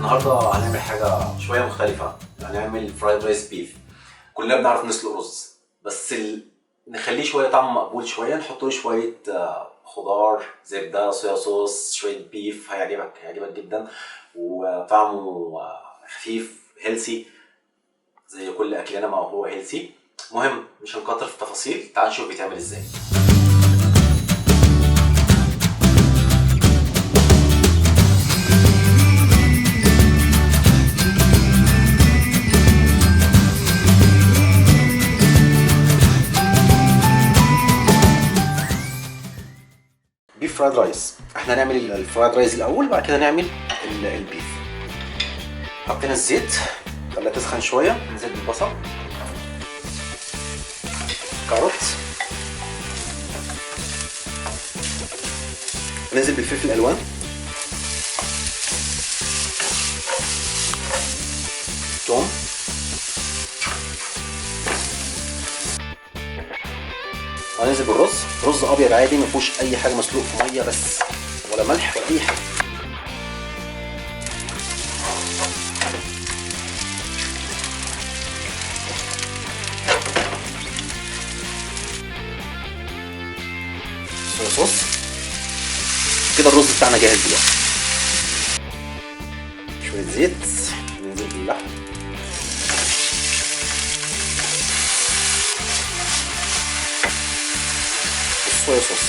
النهارده هنعمل حاجه شويه مختلفه، هنعمل فرايد رايس بيف. كلنا بنعرف نسلق رز، بس نخليه شويه طعمه مقبول شويه، نحط له شويه خضار، زبده، صويا صوص، شويه بيف. هيعجبك جدا، وطعمه خفيف هيلسي زي كل اكلنا ما هو هيلسي. مهم مش هنكتر في التفاصيل، تعال نشوف بيتعمل ازاي. بيف فرايد رايس. احنا هنعمل الفرايد رايس الاول، بعد كده نعمل البيف. حطينا الزيت، خليها تسخن شويه، ننزل بالبصل، كاروت، ننزل بالفلفل الالوان، توم، هننزل بالرز. رز ابيض عادي ما فيهوش اي حاجه، مسلوق في ميه بس، ولا ملح ولا اي حاجه. صويا صوص. كده الرز بتاعنا جاهز دلوقتي. شويه زيت، ننزل باللحم، الصويا صوص،